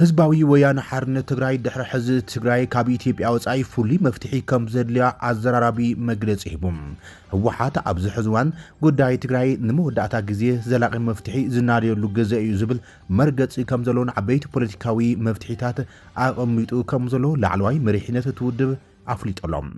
ህዝባዊ ወያነ ሓርነት ትግራይ ድሕሪ ሕዚ ትግራይ ካብ ኢትዮጵያ ወጻኢ ፍሉይ መፍትሒ ከም ዘድልያ ኣዘራራቢ መግለጺ ሂቦም ህወሓት ኣብዚ ሕዚ እዋን ጉዳይ ትግራይ ንመወዳእታ ግዜ ዘላቒ መፍትሒ ዝናድየሉ ግዜ እዩ ዝብል መርገጺ ከም ዘለዎን ዓበይቲ ፖለቲካዊ መፍትሒታት ኣቐሚጡ ከም ዘሎ ላዕለዋይ መሪሕነት ትውድብ ኣፍሊጦሎም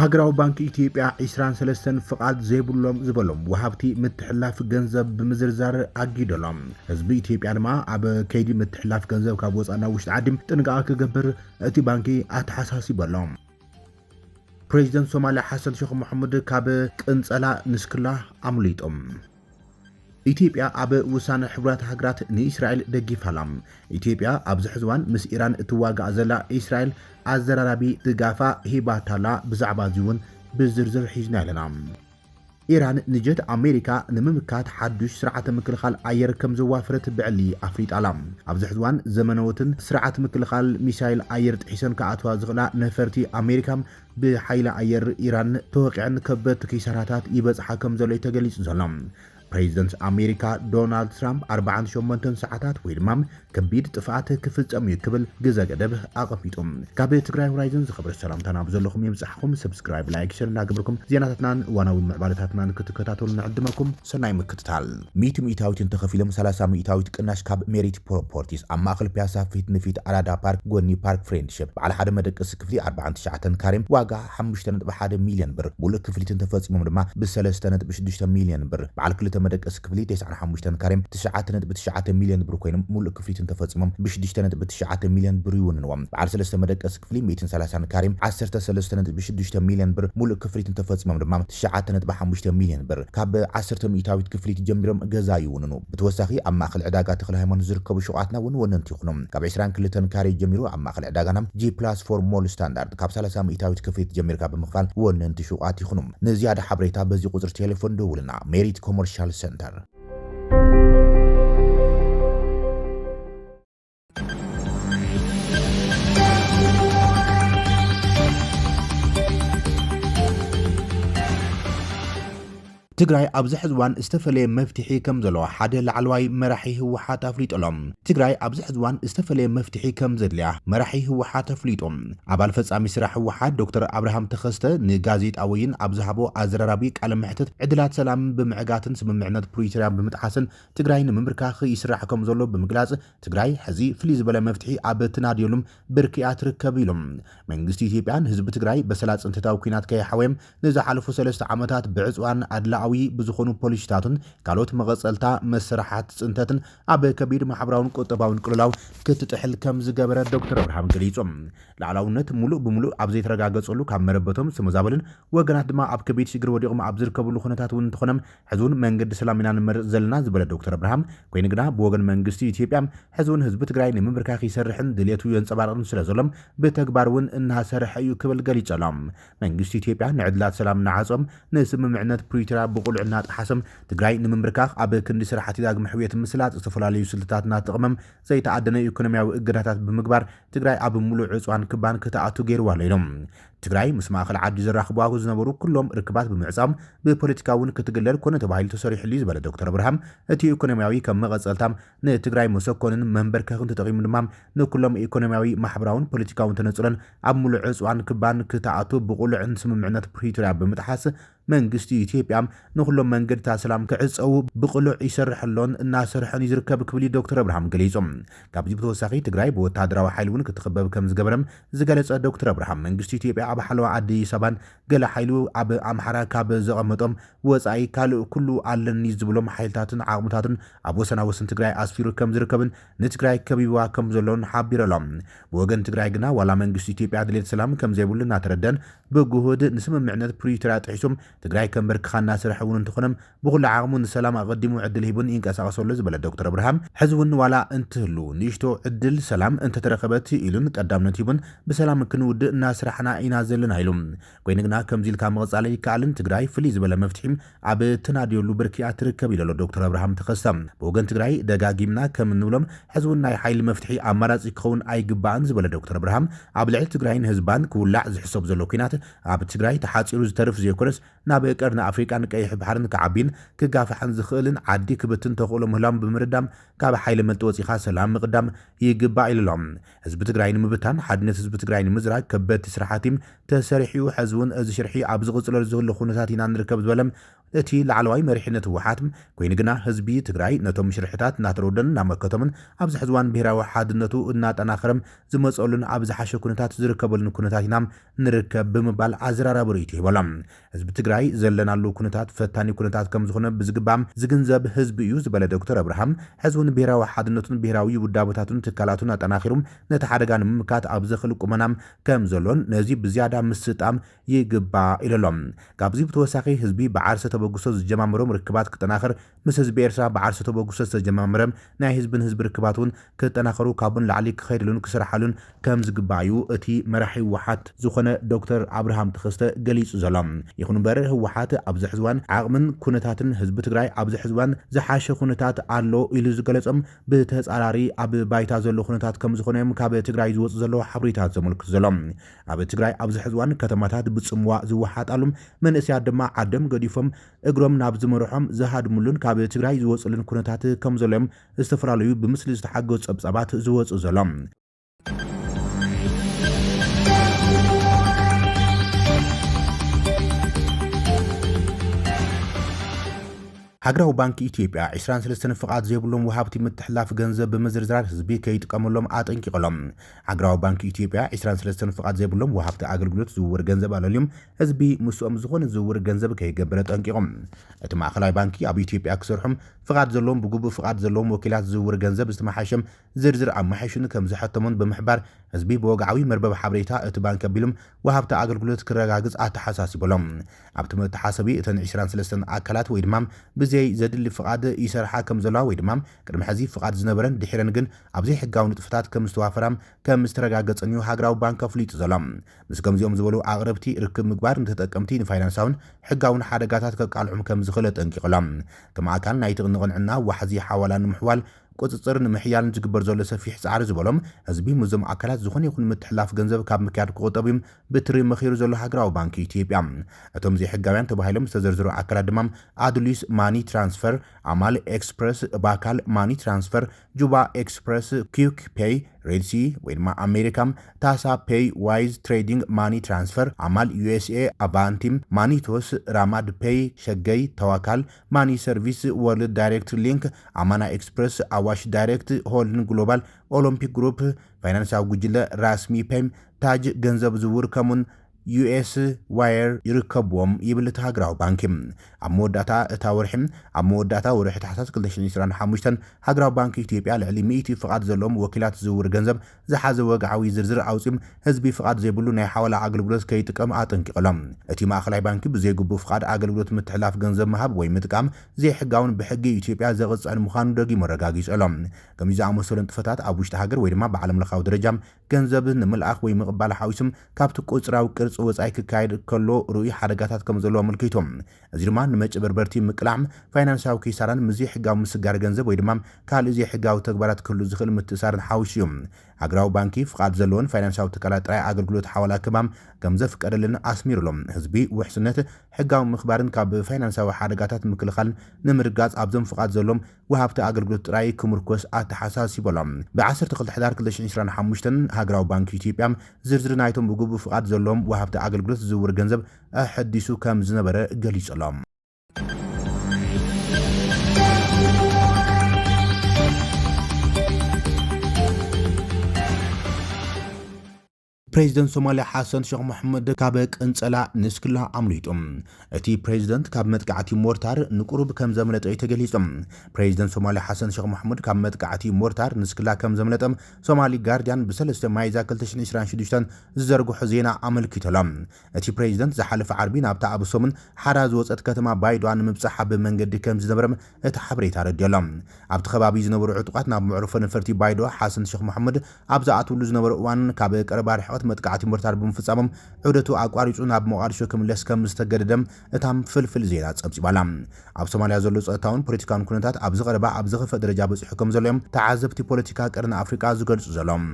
ሃገራዊ ባንኪ ኢትዮጵያ 23 ፍቃድ ዘይብሎም ዝበሎም ወሃብቲ ምትሕላፍ ገንዘብ ብምዝርዛር ኣጊዶሎም ህዝቢ ኢትዮጵያ ድማ ኣብ ከይዲ ምትሕላፍ ገንዘብ ካብ ወፃና ውሽጢ ዓዲ ጥንቃቐ ክገብር እቲ ባንኪ ኣተሓሳሲበሎም ፕሬዚደንት ሶማሊያ ሓሰን ሼክ መሐመድ ካብ ቅንጸላ ንስክላ ኣምሊጦም ኢትዮጵያ ኣብ ውሳነ ሕብራት ሃገራት ንእስራኤል ደጊፋላም ኢትዮጵያ ኣብ ዝሕዝዋን ምስ ኢራን እትዋጋእ ዘላ እስራኤል ኣዘራራቢ ድጋፋ ሂባታላ ብዛዕባ እውን ብዝርዝር ሒዝና ኣለና ኢራን ንጀት ኣሜሪካ ንምምካት ሓዱሽ ስርዓተ ምክልኻል ኣየር ከም ዘዋፍረት ብዕሊ ኣፍሪጣላ ኣብ ዝሕዝዋን ዘመነወትን ስርዓተ ምክልኻል ሚሳይል ኣየር ጥሒሰን ከኣትዋ ዝኽእላ ነፈርቲ ኣሜሪካ ብሓይሊ ኣየር ኢራን ተወቂዐን ከበድቲ ኪሳራታት ይበፅሓ ከም ዘሎ ተገሊጹ ዘሎ ፕሬዚደንት ኣሜሪካ ዶናልድ ትራምፕ 48 ሰዓታት ወይ ድማ ከቢድ ጥፍኣት ክፍጸም ይክብል ግዜ ገደብ ኣቐሚጦም ካብ ትግራይ ሆራይዘን ዝኽበር ሰላምታና ብዘለኹም የምጽሕኩም ሰብስክራይብ ላይክ ሼር እናገበርኩም ዜናታትናን ዋናዊ ምዕባለታትናን ክትከታተሉ ንዕድመኩም ሰናይ ምክትታል 100 ሚእታዊትን ተኸፊሎም 30 ሚእታዊት ቅናሽ ካብ ሜሪት ፕሮፐርቲስ ኣብ ማእኸል ፒያሳ ፊት ንፊት ኣራዳ ፓርክ ጎኒ ፓርክ ፍሬንድሺፕ በዓል ሓደ መደቀሲ ክፍሊ 49 ካሬም ዋጋ 5.1 ሚልዮን ብር ሙሉእ ክፍሊትን ተፈጺሞም ድማ ብ3.6 ሚልዮን ብር በዓል ክልተ መደቀስ ክፍሊ 95 ካሬም 9.9 ሚልዮን ብር ኮይኖም ሙሉእ ክፍሊትን ተፈጺሞም ብ6.9 ሚልዮን ብር ይውንንዎም በዓል 3 መደቀስ ክፍሊ 130 ካሬም 13.6 ሚልዮን ብር ሙሉእ ክፍሊትን ተፈጺሞም ድማ 9.5 ሚልዮን ብር ካብ 10 ሚእታዊት ክፍሊት ጀሚሮም ገዛ ይውንኑ ብተወሳኺ ኣብ ማእኸል ዕዳጋ ተክለ ሃይማኖት ዝርከቡ ሸቋትና እውን ወነንቲ ይኹኖም ካብ 22 ካሬ ጀሚሩ ኣብ ማእኸል ዕዳጋና G+4 ሞል ስታንዳርድ ካብ 30 ሚእታዊት ክፍሊት ጀሚርካ ብምኽፋል ወነንቲ ሸቋት ይኹኖም ንዝያዳ ሓበሬታ በዚ ቁጽሪ ቴሌፎን ደውልና ሜሪት ኮመርሻል Center. ትግራይ ኣብዚ ሕዝዋን ዝተፈለየ መፍትሒ ከም ዘለዎ ሓደ ላዕለዋይ መራሒ ህወሓት ኣፍሊጦሎም ትግራይ ኣብዚ ሕዝዋን ዝተፈለየ መፍትሒ ከም ዘድልያ መራሒ ህወሓት ኣፍሊጦም ኣባል ፈጻሚ ስራሕ ህወሓት ዶክተር አብርሃም ተኸስተ ንጋዜጣዊን ኣብ ዝሃቦ ኣዘራራቢ ቃለ መሕተት ዕድላት ሰላም ብምዕጋትን ስምምዕነት ፕሪቶሪያ ብምጥሓስን ትግራይ ንምምርካኽ ይስራሕ ከም ዘሎ ብምግላጽ ትግራይ ሕዚ ፍልይ ዝበለ መፍትሒ ኣብ ትናድየሉም ብርኪኣ ትርከብ ኢሎም መንግስቲ ኢትዮጵያን ህዝቢ ትግራይ በሰላጥ ጽንተታዊ ኩናት ከይሓወየም ንዝሓለፉ 3 ዓመታት ብዕጽዋን ኣድላ ብዝኾኑ ፖሊሲታትን ካልኦት መቐጸልታ መሰራሓት ጽንተትን ኣብ ከቢድ ማሕበራውን ቁጠባውን ቅልላው ክትጥሕል ከም ዝገበረ ዶክተር አብርሃም ገሊጾም ላዕላውነት ሙሉእ ብምሉእ ኣብ ዘይተረጋገጸሉ ካብ መረበቶም ስመዛበልን ወገናት ድማ ኣብ ከቢድ ሽግር ወዲቖም ኣብ ዝርከብሉ ኩነታት እውን እንትኾነም ሕዝቡን መንገዲ ሰላም ኢና ንመርጽ ዘለና ዝበለ ዶክተር አብርሃም ኮይኑ ግና ብወገን መንግስቲ ኢትዮጵያ ሕዝቡን ህዝቢ ትግራይ ንምምርካኽ ይሰርሕን ድሌቱ የንጸባርቕን ስለዘሎም ብተግባር እውን እናሰርሐ እዩ ክብል ገሊጾሎም መንግስቲ ኢትዮጵያ ንዕድላት ሰላም እናዓጾም ንስምምዕነት ፕሪቶሪያ ብቁልዕና ጥሓሰም ትግራይ ንምምርካኽ ኣብ ክንዲ ስራሕቲ ዳግመ ሕውየት ምስላጥ ዝተፈላለዩ ስልትታትና ጥቕመም ዘይተዓደነ ኢኮኖሚያዊ እገዳታት ብምግባር ትግራይ ኣብ ሙሉእ ዕጽዋን ክባን ክትኣቱ ገይርዋ ኢሎም ትግራይ ምስ ማእኸል ዓዲ ዝራኽብዋ ዝነበሩ ኩሎም ርክባት ብምዕጻም ብፖለቲካውን ክትግለል ኮነ ተባሂሉ ተሰሪሕሉ ዝበለ ዶክተር አብርሃም እቲ ኢኮኖሚያዊ ከም መቐጸልታም ንትግራይ መሰኮንን መንበርከኽን ተጠቒሙ ድማ ንኩሎም ኢኮኖሚያዊ ማሕበራውን ፖለቲካውን ተነጽለን ኣብ ሙሉእ ዕጽዋን ክባን ክትኣቱ ብቁልዕን ስምምዕነት ፕሪቶሪያ ብምጥሓስ መንግስቲ ኢትዮጵያ ንኩሎም መንገድታት ሰላም ክዕጸው ብቁሉዕ ይሰርሐሎን እናሰርሐን ይዝርከብ ክብል ዶክተር አብርሃም ገሊጾም ካብዚ ብተወሳኺ ትግራይ ብወታደራዊ ሓይሊ እውን ክትኽበብ ከም ዝገበረም ዝገለጸ ዶክተር አብርሃም መንግስቲ ኢትዮጵያ ኣብ ሓለዋ ዓዲ ሰባን ገለ ሓይሉ ኣብ ኣምሓራ ካብ ዘቐመጦም ወጻኢ ካልእ ኩሉ ኣለኒ ዝብሎም ሓይልታትን ዓቕምታትን ኣብ ወሰናወሰን ትግራይ ኣስፊሩ ከም ዝርከብን ንትግራይ ከቢብዋ ከም ዘሎን ሓቢሮሎም ብወገን ትግራይ ግና ዋላ መንግስቲ ኢትዮጵያ ድሌት ሰላም ከም ዘይብሉ እናተረደን ብጉሁድ ንስምምዕነት ፕሪቶሪያ ጥሒሶም ትግራይ ከም በርክኻና ስራሕ እውን እንትኾነም ብኩሉ ዓቕሙ ንሰላም ኣቐዲሙ ዕድል ሂቡን ይንቀሳቐሰሉ ዝበለ ዶክተር አብርሃም ሕዝቡን ዋላ እንትህሉ ንእሽቶ ዕድል ሰላም እንተተረኸበት ኢሉን ቀዳምነት ሂቡን ብሰላም ክንውድእ እናስራሕና ኢና ዘለና ኢሎም ኮይኑ ግና ከምዚ ኢልካ መቕጻለ ይከኣልን ትግራይ ፍልይ ዝበለ መፍትሒም ኣብ ትናድየሉ ብርኪኣ ትርከብ ኢሎ ዶክተር አብርሃም ተኸስተ ብወገን ትግራይ ደጋጊምና ከም እንብሎም ሕዝቡን ናይ ሓይሊ መፍትሒ ኣማራጺ ክኸውን ኣይግባእን ዝበለ ዶክተር አብርሃም ኣብ ልዕሊ ትግራይን ህዝባን ክውላዕ ዝሕሰብ ዘሎ ኩናት ኣብ ትግራይ ተሓፂሩ ዝተርፍ ዘይኮነስ ናብ ቀርና ኣፍሪቃን ቀይሕ ባሕርን ከዓቢን ክጋፋሕን ዝኽእልን ዓዲ ክብትን ተኽእሎ ምህላም ብምርዳም ካብ ሓይሊ መልጢ ወፂኻ ሰላም ምቕዳም ይግባእ ኢሎም ህዝቢ ትግራይ ንምብታን ሓድነት ህዝቢ ትግራይ ንምዝራግ ከበድቲ ስራሕቲ ተሰሪሑ ሕዝቡን እዚ ሽርሒ ኣብ ዝቕፅለሉ ዘሎ ኩነታት ኢና ንርከብ ዝበለም እቲ ላዕለዋይ መሪሕነት ህወሓት ኮይኑ ግና ህዝቢ ትግራይ ነቶም ሽርሕታት እናተረወደን እናመከቶምን ኣብዚ ሕዝዋን ብሄራዊ ሓድነቱ እናጠናኸረም ዝመፀሉን ኣብ ዝሓሸ ኩነታት ዝርከበሉን ኩነታት ኢና ንርከብ ብምባል ኣዘራራብ ርእይቱ ይበሎም ህዝቢ ትግራይ ዘለናሉ ኩነታት ፈታኒ ኩነታት ከም ዝኾነ ብዝግባም ዝግንዘብ ህዝቢ እዩ ዝበለ ዶክተር አብርሃም ሕዝቡን ብሄራዊ ሓድነቱን ብሄራዊ ውዳቦታቱን ትካላቱን ኣጠናኺሩም ነቲ ሓደጋ ንምምካት ኣብ ዘኽእል ቁመናም ከም ዘሎን ነዚ ብዝያዳ ምስጣም ይግባእ ኢሎም ካብዚ ብተወሳኺ ህዝቢ ብዓርሰ ተበግሶ ዝጀማምሮም ርክባት ክጠናኸር ምስ ህዝቢ ኤርትራ ብዓርሰ ተበግሶ ዝተጀማምረም ናይ ህዝብን ህዝቢ ርክባትን ክጠናኸሩ ካብን ላዕሊ ክኸይድሉን ክስራሓሉን ከም ዝግባእዩ እቲ መራሒ ህወሓት ዝኾነ ዶክተር አብርሃም ተኸስተ ገሊጹ ዘሎም ይኹን እምበር ህወሓት ኣብዚ ሕዝዋን ዓቕምን ኩነታትን ህዝቢ ትግራይ ኣብዚ ሕዝዋን ዝሓሸ ኩነታት ኣሎ ኢሉ ዝገለጾም ብተጻራሪ ኣብ ባይታ ዘሎ ኩነታት ከም ዝኾነም ካብ ትግራይ ዝወፁ ዘለዎ ሓበሬታት ዘመልክቱ ዘሎም ኣብ ትግራይ ኣብዚ ሕዝዋን ከተማታት ብጽምዋ ዝወሓጣሉም መንእስያት ድማ ዓደም ገዲፎም እግሮም ናብ ዝመርሖም ዝሃድሙሉን ካብ ትግራይ ዝወፅሉን ኩነታት ከም ዘሎም ዝተፈላለዩ ብምስሊ ዝተሓገዙ ጸብጻባት ዝወፁ ዘሎም ሃገራዊ ባንኪ ኢትዮጵያ 23 ፍቃድ ዘይብሎም ወሃብቲ ምትሕላፍ ገንዘብ ብምዝርዛር ህዝቢ ከይጥቀመሎም ኣጠንቂቖሎም ሃገራዊ ባንኪ ኢትዮጵያ 23 ፍቃድ ዘይብሎም ወሃብቲ ኣገልግሎት ዝውውር ገንዘብ ኣለልዮም ህዝቢ ምስኦም ዝኾነ ዝውውር ገንዘብ ከይገብረ ጠንቂቖም እቲ ማእኸላይ ባንኪ ኣብ ኢትዮጵያ ክሰርሖም ፍቃድ ዘለዎም ብግቡእ ፍቃድ ዘለዎም ወኪላት ዝውውር ገንዘብ ዝተማሓሸም ዝርዝር ኣመሓይሹን ከም ዝሕተሙን ብምሕባር ህዝቢ ብወግዓዊ መርበብ ሓበሬታ እቲ ባንኪ ኣቢሎም ወሃብቲ ኣገልግሎት ክረጋግጽ ኣተሓሳሲቦሎም ኣብቲ መተሓሰቢ እተን 23 ኣካላት ወይ ድማ ብዘይ ዘድሊ ፍቃድ ይሰርሓ ከም ዘለዋ ወይ ድማ ቅድሚ ሕዚ ፍቃድ ዝነበረን ድሕረን ግን ኣብዘይ ሕጋዊ ንጥፍታት ከም ዝተዋፈራም ከም ዝተረጋገፀን እዩ ሃገራዊ ባንክ ኣፍሊጡ ዘሎ ምስ ከምዚኦም ዝበሉ ኣቕረብቲ ርክብ ምግባር ንተጠቀምቲ ንፋይናንሳውን ሕጋውን ሓደጋታት ከቃልዑም ከም ዝኽእለ ጠንቂቖሎም ከም ኣካል ናይቲ ንቕንዕና ዋሕዚ ሓዋላ ንምሕዋል ቁፅፅር ንምሕያልን ዝግበር ዘሎ ሰፊሕ ጻዕሪ ዝበሎም ህዝቢ ምዞም ኣካላት ዝኾነ ይኹን ምትሕላፍ ገንዘብ ካብ ምክያድ ክቆጠብም ብትሪ መኺሩ ዘሎ ሃገራዊ ባንኪ ኢትዮጵያ እቶም ዘይሕጋውያን ተባሂሎም ዝተዘርዝሩ ኣካላት ድማ ኣድሉስ ማኒ ትራንስፈር ኣማል ኤክስፕረስ ባካል ማኒ ትራንስፈር ጁባ ኤክስፕረስ ኪክ ፔይ ሬድሲ ወይ ድማ ኣሜሪካም ታሳ ፔይ ዋይዝ ትሬዲንግ ማኒ ትራንስፈር ኣማል ዩኤስኤ ኣቫንቲም ማኒቶስ ራማድ ፔይ ሸገይ ተዋካል ማኒ ሰርቪስ ወርልድ ዳይሬክት ሊንክ ኣማና ኤክስፕረስ አዋሽ ዳይሬክት ሆልድን ግሎባል ኦሎምፒክ ግሩፕ ፋይናንሳዊ ጉጅለ ራስሚ ፔም ታጅ ገንዘብ ዝውውር ከሙን ዩኤስ ዋየር ይርከብዎም ይብል እቲ ሃገራዊ ባንኪ ኣብ መወዳእታ እታ ወርሒ ኣብ መወዳእታ ወርሒ ታሕሳስ 2025 ሃገራዊ ባንኪ ኢትዮጵያ ልዕሊ 100 ፍቃድ ዘለዎም ወኪላት ዝውውር ገንዘብ ዝሓዘ ወግዓዊ ዝርዝር ኣውፂም ህዝቢ ፍቃድ ዘይብሉ ናይ ሓዋላ ኣገልግሎት ከይጥቀም ኣጠንቂቖሎም እቲ ማእኸላይ ባንኪ ብዘይግቡእ ፍቃድ ኣገልግሎት ምትሕላፍ ገንዘብ ምሃብ ወይ ምጥቃም ዘይሕጋውን ብሕጊ ኢትዮጵያ ዘቕፅዕን ምዃኑ ደጊሙ ረጋጊጾሎም ከምዚ ዝኣመሰሉ ንጥፈታት ኣብ ውሽጢ ሃገር ወይ ድማ ብዓለም ለኻዊ ደረጃ ገንዘብ ንምልኣኽ ወይ ምቕባል ሓዊሱም ካብቲ ቁፅራዊ ቅርፂ ወጻኢ ክካየድ ከሎ ሩኡይ ሓደጋታት ከም ዘለዎ ኣመልኪቶም እዚ ድማ ንመጭበርበርቲ ምቅላዕ ፋይናንሳዊ ኪሳራን ምዘይ ሕጋዊ ምስጋር ገንዘብ ወይ ድማ ካልእ ዘይ ሕጋዊ ተግባራት ክህሉ ዝኽእል ምትእሳርን ሓዊሱ እዩ ሃገራዊ ባንኪ ፍቃድ ዘለዎን ፋይናንሳዊ ትካላት ጥራይ ኣገልግሎት ሓዋላ ክማም ከም ዘፍቀደልን ኣስሚሩሎም ህዝቢ ውሕስነት ሕጋዊ ምኽባርን ካብ ፋይናንሳዊ ሓደጋታት ምክልኻልን ንምርጋጽ ኣብዞም ፍቃድ ዘሎም ወሃብቲ ኣገልግሎት ጥራይ ክምርኮስ ኣተሓሳሲቦሎም ብ12 ሕዳር 2025 ሃገራዊ ባንኪ ኢትዮጵያ ዝርዝር ናይቶም ብግቡእ ፍቃድ ዘሎም ወሃብቲ ኣገልግሎት ዝውውር ገንዘብ ኣሐዲሱ ከም ዝነበረ ገሊጾሎም ፕሬዚደንት ሶማሊያ ሓሰን ሼክ መሐመድ ካብ ቅንጸላ ንስክላ ኣምሊጦም እቲ ፕሬዚደንት ካብ መጥቃዕቲ ሞርታር ንቁሩብ ከም ዘምለጠ ተገሊጾም ፕሬዚደንት ሶማሊያ ሓሰን ሼክ መሐመድ ካብ መጥቃዕቲ ሞርታር ንስክላ ከም ዘምለጠም ሶማሊ ጋርዲያን ብ3 ማይዛ 2026 ዝዘርግሑ ዜና ኣመልኪቶሎም እቲ ፕሬዚደንት ዝሓለፈ ዓርቢ ናብታ ኣብ ሶምን ሓራ ዝወፀት ከተማ ባይዶዋ ንምብጻሕ ብመንገዲ ከም ዝነበረም እቲ ሓበሬታ ረድዮሎም ኣብቲ ከባቢ ዝነበሩ ዕጡቃት ናብ ምዕሩፎ ነፈርቲ ባይዶዋ ሓሰን ሼክ መሐመድ ኣብ ዝኣትውሉ ዝነበሩ እዋን ካብ ቀረባ ርሕቀት መጥቃዕቲ ሞርታር ብምፍጻሞም ዑደቱ ኣቋሪጹ ናብ ሞቃዲሾ ክምለስ ከም ዝተገደደም እታም ፍልፍል ዜና ጸብጺባላ ኣብ ሶማልያ ዘሎ ጸጥታውን ፖለቲካውን ኩነታት ኣብ ዝቐረባ ኣብ ዝኸፍእ ደረጃ በፂሑ ከም ዘሎዮም ተዓዘብቲ ፖለቲካ ቀርኒ ኣፍሪቃ ዝገልጹ ዘሎም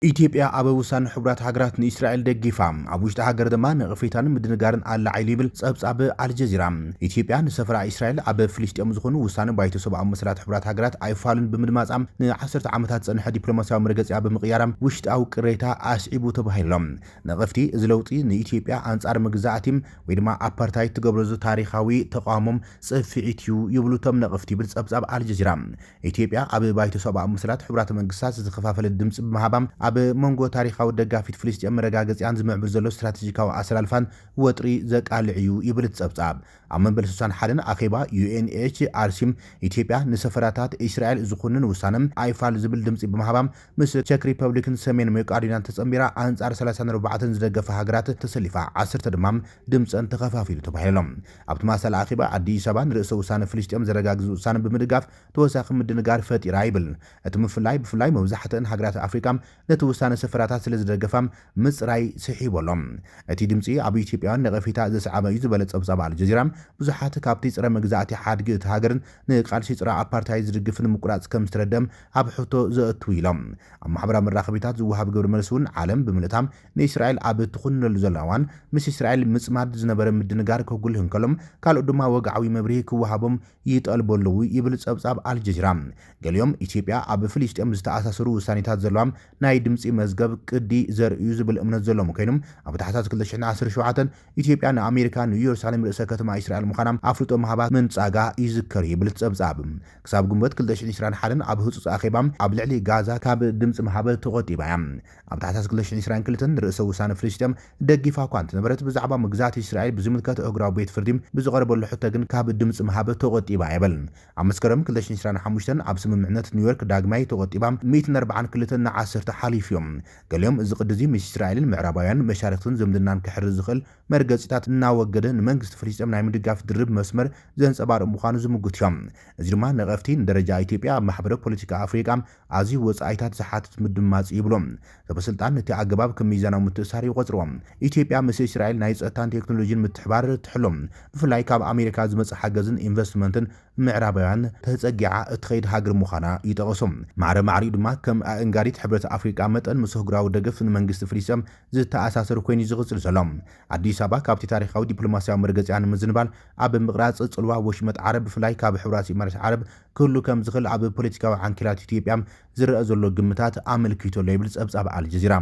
ኢትዮጵያ ኣብ ውሳነ ሕቡራት ሃገራት ንእስራኤል ደጊፋ ኣብ ውሽጢ ሃገር ድማ ንቕፌታን ምድንጋርን ኣላዓይሉ ይብል ጸብጻብ ኣልጀዚራ። ኢትዮጵያ ንሰፈራ እስራኤል ኣብ ፍልስጤም ዝኾኑ ውሳነ ባይቶ ሰብኣዊ መሰላት ሕቡራት ሃገራት ኣይፋሉን ብምድማጻም ን10 ዓመታት ጸንሐ ዲፕሎማስያዊ መርገጺኣ ብምቕያራ ውሽጣዊ ቅሬታ ኣስዒቡ ተባሂሎም ነቐፍቲ እዚ ለውጢ ንኢትዮጵያ ኣንጻር ምግዛእቲ ወይ ድማ ኣፓርታይድ ትገብሮ ታሪኻዊ ተቃውሞም ጽፊዒት እዩ ይብሉ ቶም ነቐፍቲ ይብል ጸብጻብ ኣልጀዚራ። ኢትዮጵያ ኣብ ባይቶ ሰብኣዊ መሰላት ሕቡራት መንግስታት ዝተኸፋፈለ ድምፂ ብምሃባም ኣብ መንጎ ታሪኻዊ ደጋፊት ፍልስጤም መረጋገፂያን ዝምዕብል ዘሎ ስትራቴጂካዊ ኣሰላልፋን ወጥሪ ዘቃልዕ እዩ ይብል ጸብጻብ። ኣብ መንበል 61 ኣኼባ UNHRC ኢትዮጵያ ንሰፈራታት እስራኤል ዝኹንን ውሳነም ኣይፋል ዝብል ድምፂ ብምሃባም ምስ ቼክ ሪፐብሊክን ሰሜን መቄዶንያን ተጸሚራ ኣንጻር 34 ዝደገፈ ሃገራት ተሰሊፋ 10 ድማ ድምፀን ተኸፋፊሉ ተባሂሎም። ኣብ ተመሳሳሊ ኣኼባ ኣዲስ ኣበባ ንርእሰ ውሳነ ፍልስጤም ዘረጋግዝ ውሳነ ብምድጋፍ ተወሳኺ ምድንጋር ፈጢራ ይብል። እቲ ብፍላይ መብዛሕትአን ሃገራት ኣፍሪካ ነቲ ውሳነ ሰፈራታት ስለ ዝደገፋም ምጽራይ ስሒቦሎም። እቲ ድምፂ ኣብ ኢትዮጵያውያን ነቐፌታ ዘስዓበ እዩ ዝበለ ጸብጻብ ኣልጀዚራ ብዙሓት ካብቲ ጽረ መግዛእቲ ሓድጊ እቲ ሃገርን ንቃልሲ ጽረ ኣፓርታይድ ዝድግፍን ምቁራጽ ከም ዝተረደም ኣብ ሕቶ ዘእቱ ኢሎም። ኣብ ማሕበራዊ መራኸቢታት ዝወሃብ ግብሪ መልሲ እውን ዓለም ብምልእታም ንእስራኤል ኣብ ትኹነሉ ዘለዋን ምስ እስራኤል ምጽማድ ዝነበረ ምድንጋር ከጉልህ እንከሎም ካልኦት ድማ ወግዓዊ መብርሂ ክወሃቦም ይጠልበለዉ ይብል ጸብጻብ ኣልጀዚራ። ገሊኦም ኢትዮጵያ ኣብ ፍልስጤም ዝተኣሳሰሩ ውሳኔታት ዘለዋም ናይ ድምፂ መዝገብ ቅዲ ዘርእዩ ዝብል እምነት ዘሎም ኮይኖም ኣብ ታሕሳስ 2017 ኢትዮጵያ ንኣሜሪካ ንኢየሩሳሌም ርእሰ ከተማ እስራኤል ምዃናም ኣፍልጦ ምሃባ ምንጻጋ ይዝከር ይብል ጸብጻብ። ክሳብ ግንቦት 2021 ኣብ ህጹጽ ኣኼባ ኣብ ልዕሊ ጋዛ ካብ ድምፂ ምሃበ ተቆጢባ እያ። ኣብ ታሕሳስ 2022 ርእሰ ውሳነ ፍልስጤም ደጊፋ እኳ እንትነበረት ብዛዕባ ምግዛእቲ እስራኤል ብዝምልከት እግራዊ ቤት ፍርዲ ብዝቐረበሉ ሕቶ ግን ካብ ድምፂ ምሃበ ተቆጢባ ይብል። ኣብ መስከረም 2025 ኣብ ስምምዕነት ኒውዮርክ ዳግማይ ተቆጢባ 142 ን10 ሓሊፍ እዮም። ገሊኦም እዚ ቅዲ እዚ ምስ እስራኤልን ምዕራባውያን መሻርክትን ዝምድናን ክሕርዝ ዝኽእል መርገፂታት እናወገደ ንመንግስቲ ፍልስጤም ናይ ምድጋፍ ድርብ መስመር ዘንጸባርቕ ምዃኑ ዝምጉት እዮም። እዚ ድማ ነቐፍቲ ንደረጃ ኢትዮጵያ ኣብ ማሕበረ ፖለቲካ ኣፍሪቃ ኣዝዩ ወጻኢታት ዝሓትት ምድማጽ ይብሎም። ሰበስልጣን ነቲ ኣገባብ ከም ሚዛናዊ ምትእሳር ይቆጽርዎም። ኢትዮጵያ ምስ እስራኤል ናይ ጸጥታን ቴክኖሎጂን ምትሕባር ትሕሎም። ብፍላይ ካብ ኣሜሪካ ዝመጽእ ሓገዝን ኢንቨስትመንትን ምዕራባውያን ተጸጊዓ እትኸይድ ሃገር ምዃና ይጠቐሶም። ማዕረ ማዕሪኡ ድማ ከም ኣእንጋዲት ሕብረት ኣፍሪቃ መጠን ምስ ህጉራዊ ደገፍ ንመንግስቲ ፍልስጤም ዝተኣሳሰሩ ኮይኑ ዝቕጽል ዘሎ። ኣዲስ ኣበባ ካብቲ ታሪኻዊ ዲፕሎማስያዊ መርገፂያ ንምዝንባል ኣብ ምቕራጽ ጽልዋ ወሽመጥ ዓረብ ብፍላይ ካብ ሕብራት ኢማራት ዓረብ ክህሉ ከም ዝኽእል ኣብ ፖለቲካዊ ዓንኪላት ኢትዮጵያ ዝረአ ዘሎ ግምታት ኣመልኪቶሎ ይብል ጸብጻብ ኣልጀዚራ።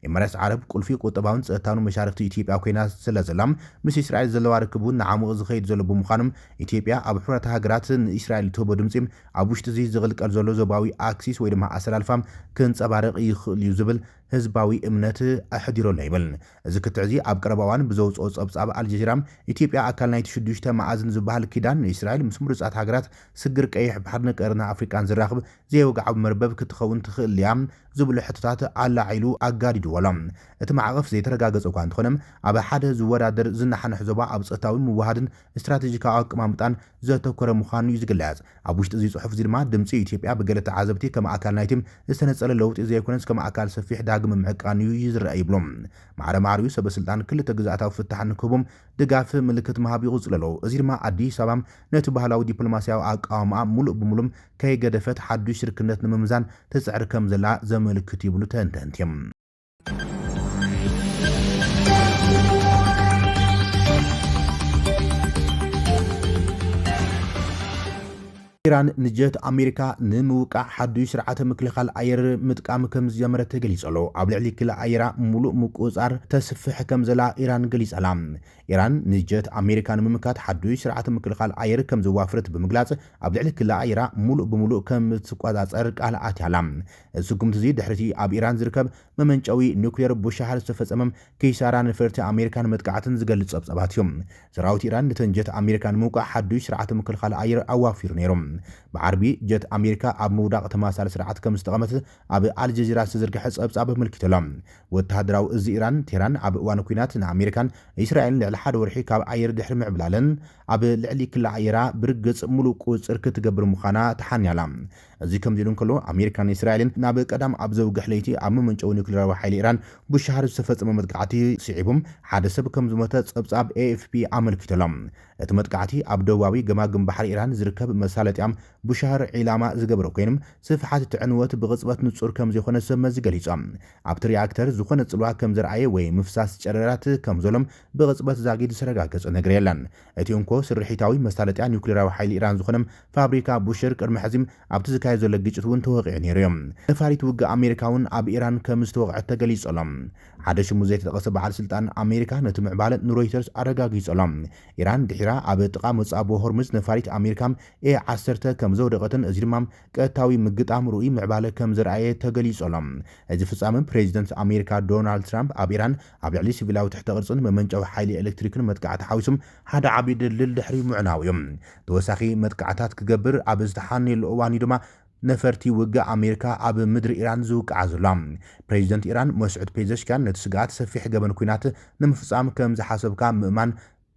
ኢማራት ዓረብ ቁልፊ ቁጠባውን ጸጥታውን መሻርክቲ ኢትዮጵያ ኮይና ስለ ዘላ ምስ እስራኤል ዘለዋ ርክብ እውን ንዓሙቕ ዝኸይድ ዘሎ ብምዃኖም ኢትዮጵያ ኣብ ሕብረት ሃገራት ንእስራኤል ትህቦ ድምፂ ኣብ ውሽጢ እዚ ዝቕልቀል ዘሎ ዞባዊ ኣክሲስ ወይ ድማ ኣሰላልፋ ክንጸባረቕ ይኽእል እዩ ዝብል ህዝባዊ እምነት ኣሕዲሮሎ ይብል። እዚ ክትዕዚ ኣብ ቀረባ እዋን ብዘውፅኦ ጸብጻብ ኣልጀዚራ ኢትዮጵያ ኣካል ናይቲ 6 መዓዝን ዝበሃል ኪዳን ንእስራኤል ምስ ምሩጻት ሃገራት ስግር ቀይሕ ባሕርን ቀርና ኣፍሪቃን ዝራኽብ ዘይወግዓዊ መርበብ ክትኸውን ትኽእል እያ ዝብሉ ሕቶታት ኣላዒሉ ኣጋዲድዎሎም። እቲ ማዕቐፍ ዘይተረጋገፀ እኳ እንተኾነም ኣብ ሓደ ዝወዳደር ዝናሓንሕ ዞባ ኣብ ጸጥታዊ ምውሃድን ስትራቴጂካዊ ኣቀማምጣን ዘተኮረ ምዃኑ እዩ ዝግለጽ። ኣብ ውሽጢ እዚ ጽሑፍ እዚ ድማ ድምፂ ኢትዮጵያ ብገለ ተዓዘብቲ ከም ኣካል ናይቲ ዝተነጸለ ለውጢ ዘይኮነስ ከም ኣካል ሰፊሕ ዳግም ምዕቃን እዩ ይዝረአ ይብሎም። ማዕረ ማዕሪኡ ሰበስልጣን ክልተ ግዛኣታዊ ፍታሕ ንክህቦም ድጋፍ ምልክት መሃብ ይቕጽል ኣሎ። እዚ ድማ ኣዲስ ኣበባ ነቲ ባህላዊ ዲፕሎማስያዊ ኣቃውማ ሙሉእ ብምሉእ ከይገደፈት ሓዱሽ ሽርክነት ንምምዛን ትጽዕር ከም ዘላ ዘመልክት ይብሉ ተንተንቲ እዮም። ኢራን ንጀት ኣሜሪካ ንምውቃዕ ሓዱሽ ስርዓተ ምክልኻል ኣየር ምጥቃም ከም ዝጀመረት ተገሊጹ ኣሎ። ኣብ ልዕሊ ክልል ኣየራ ሙሉእ ምቁጻር ተስፍሕ ከም ዘላ ኢራን ገሊጻላ። ኢራን ንጀት ኣሜሪካ ንምምካት ሓዱሽ ስርዓተ ምክልኻል ኣየር ከም ዘዋፍረት ብምግላጽ ኣብ ልዕሊ ክልል ኣየራ ሙሉእ ብምሉእ ከም ትቆጻጸር ቃል ኣትያላ። እዚ ስጉምቲ እዚ ድሕርቲ ኣብ ኢራን ዝርከብ መመንጨዊ ኒውክሌር ብሻሃር ዝተፈጸመ ኪሳራ ንፈርቲ ኣሜሪካን መጥቃዕትን ዝገልጽ ጸብጻባት እዮም። ሰራዊት ኢራን ንተንጀት ኣሜሪካ ንምውቃዕ ሓዱሽ ስርዓተ ምክልኻል ኣየር ኣዋፊሩ ነይሮም። ብዓርቢ ጀት ኣሜሪካ ኣብ ምውዳቕ ተመሳሳሊ ስርዓት ከም ዝጠቐመት ኣብ ኣልጀዚራ ዝተዘርግሐ ጸብጻብ ኣመልኪቶሎም። ወተሃደራዊ እዚ ኢራን ቴህራን ኣብ እዋን ኩናት ንኣሜሪካን እስራኤልን ልዕሊ ሓደ ወርሒ ካብ ኣየር ድሕሪ ምዕብላለን ኣብ ልዕሊ ክልል ኣየራ ብርግጽ ሙሉእ ቁጽር ክትገብር ምዃና ተሓንያላ። እዚ ከምዚ ኢሉ እንከሎ ኣሜሪካን እስራኤልን ናብ ቀዳም ኣብ ዘውግሕ ለይቲ ኣብ መመንጨዊ ኒውክሌራዊ ሓይሊ ኢራን ብሻሃር ዝተፈጸመ መጥቃዕቲ ስዒቦም ሓደ ሰብ ከም ዝሞተ ጸብጻብ ኤኤፍፒ ኣመልኪቶሎም። እቲ መጥቃዕቲ ኣብ ደቡባዊ ገማግም ባሕሪ ኢራን ዝርከብ መሳለጥያ بشهر علاما زقبرو كينم سفحات تعنوات بغصبات نتصور كم زيخونة سمز قليصا عبت رياكتر زخونة صلوها كم زرعي وي مفساس جررات كم ظلم بغصبات زاقيد سرقاكس نقريلان اتيونكو سرحيتاوي مستالتيا نيوكليراوي حيل إيران زخونم فابريكا بوشر كرمحزم عبت زكاي زولك جيشتون توقع نيريوم نفاريت وقع أمريكاون عب إيران كمستوقع تقليص ألم حدش مزيت تقصب على سلطان أمريكا نتمع بالت نرويترز أرقاقيس ألم إيران دحيرا عب تقامص أبو هرمز نفاريت أمريكام إيه عسرته كم زودقتن أزرمام كأتاوي مقطع مروي معبالة كم زرعية تقليص ألم إذا فسامن بريزيدنت أمريكا دونالد ترامب عب إيران عب علي سيفيلاو تحت غرصن ممنجو حيلي إلكتريكن متقعت حاوسم هذا عبيد للدحري معناويم توساخي متقعتات كقبر عب ازدحاني الأواني دما نفرتي وقع أمريكا عب مدر إيران زوك عزلام بريزيدنت إيران مسعود بيزشكان نتسقات سفيح قبن كوينات نمفصام كم زحاسب كام مؤمن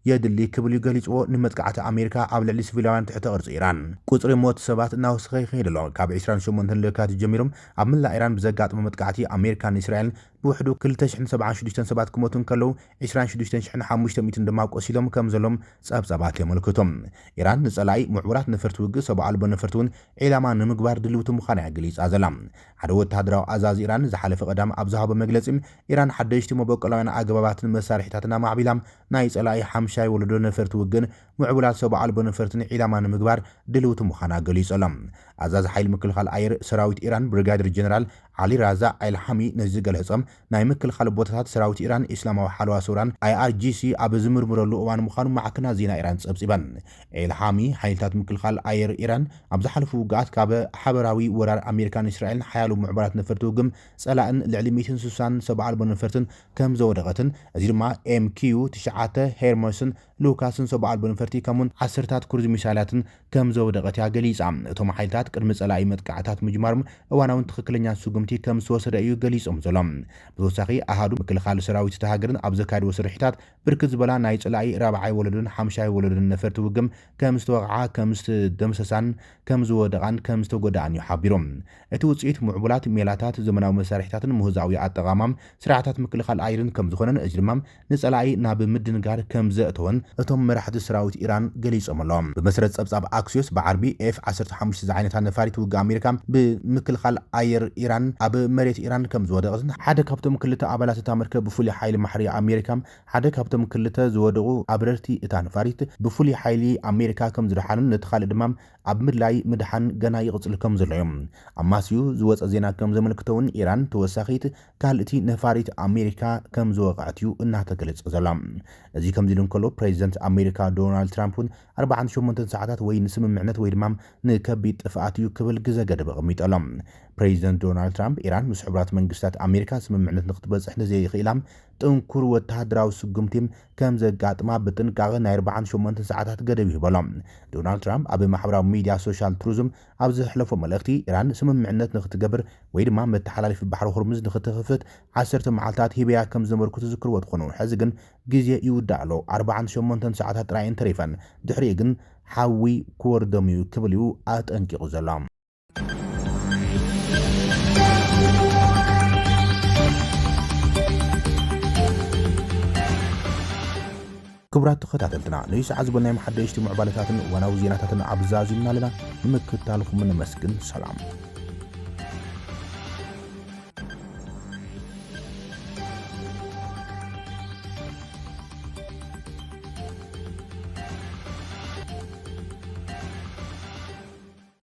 يدلي كبل يقليصو نمتقعت أمريكا عب لعلي سيفيلاوان تحت غرص إيران قطر موت سبات ناوسخي خيلو كاب 28 لكات جميرهم عملا إيران بزقات ممتقعتي أمريكا إسرائيل بوحدو كل 97 سبات كموتن كلو 26 500 دماق أسيلهم كم زلهم سبات يملكتهم إيران نسألاي معورات نفرت وقع سبع ألب نفرتون إلاما نمقبار دلوتو مخانع قليص أزلام عدوات هادراو أزاز إيران زحالف قدام أبزها بمجلسهم إيران حدشتي مبوكلاوين أقبابات مسارحتاتنا مع بيلام نايس ألاي حمشاي ولدو نفرت وقن معولات سبع ألب نفرتون إلاما نمقبار دلوتو مخانع قليص ألام أزاز حيل مكلخال أير سراويت إيران برغادر جنرال علي رازا الحمي نزقل هصم ناي مكلخال بوتات سراويت إيران إسلامي حلوا سوران IRGC أبزمر مرلو أوان مخانو معكنا زينا إيران سبسيبان الحمي حيلتات مكلخال أير إيران أبزحلفو وقعت كاب حبراوي ورار أمريكان إسرائيل حيالو معبرات نفرتو قم سألان لعلي 267 نفرتن كم زودغتن أزير ما MQ 9 هيرموسن لوكاسن 7 نفرتي كمون عسرتات كرز مثالاتن كم زودغت يا قليص توم حيلتات قرم سألاي متقعتات مجمارم أواناون تخكلنيا سوقمتي كم سوسر أيو قليص أمزلام بتوساخي أحدو مكلخال سراويت تهاجرن أبزكاد وسرحتات بركز بلا نايت سألاي رابعي ولدن حمشاي ولدن نفرتو وقم كم استوقعا كم استدمسسان كم زودغان كم استوقدان يحابيرم اتوصيت معبولات ميلاتات زمناو مسارحتاتن مهزاوي أتغامام سرعتات مكلخال أيرن كم زخونن أجرمام نسألاي ناب مدنقار كم زأتون اتم مرحة سراويت إيران قليص أملام بمسرد سبساب أكسيوس بعربي F-15 زعينتان نفاريت وقع أمريكا بمكلخال أير إيران أب مريت إيران كم زودغزن حدا كابتم كلتا أبالات تامركة بفولي حيل محري أمريكا حدا كابتم كلتا زودغو أبررتي إتان فاريت بفولي حيلي أمريكا كم زرحان نتخال دمام أب مدلاي مدحان غنا يغصل كم زرعيم أماسيو زوز أزينا كم زملكتون إيران توساخيت كالتي نفاريت أمريكا كم زوغعتيو إنها تقلت زلام أزي كم زيلون كلو بريزيدنت أمريكا دونالد ترامبون 48 ساعات وين نسم معنات ويدمام نكبيت فاتيو كبل جزا قدب غميت ألم بريزيدنت دونالد ترامب إيران مس حبرات منقستات أمريكا سم معنات نقطبز إحنا زي خيلام تنكر وتهدراو سقمتيم كم زقات ما بتنقاغ ناير 48 ساعات قدب يبلام دونالد ترامب أبي محبراو ميديا سوشيال تروزم أبز حلفو ملختي إيران سم معنات نقطقبر ويدمام متحلالي في بحر هرمز نقطخفت 10 معالتات هيبيا كم زمركو تذكر وتخونون حزقن جزية يودعلو 48 ساعات راين تريفن دحريقن حاوي كوردميو كبليو أنكي زلام كبرات تخطاتلتنا ليس عزبنا محدش معبالتاتن وناو زيناتاتن عبزازينا لنا نمكتالكم من مسكن سلام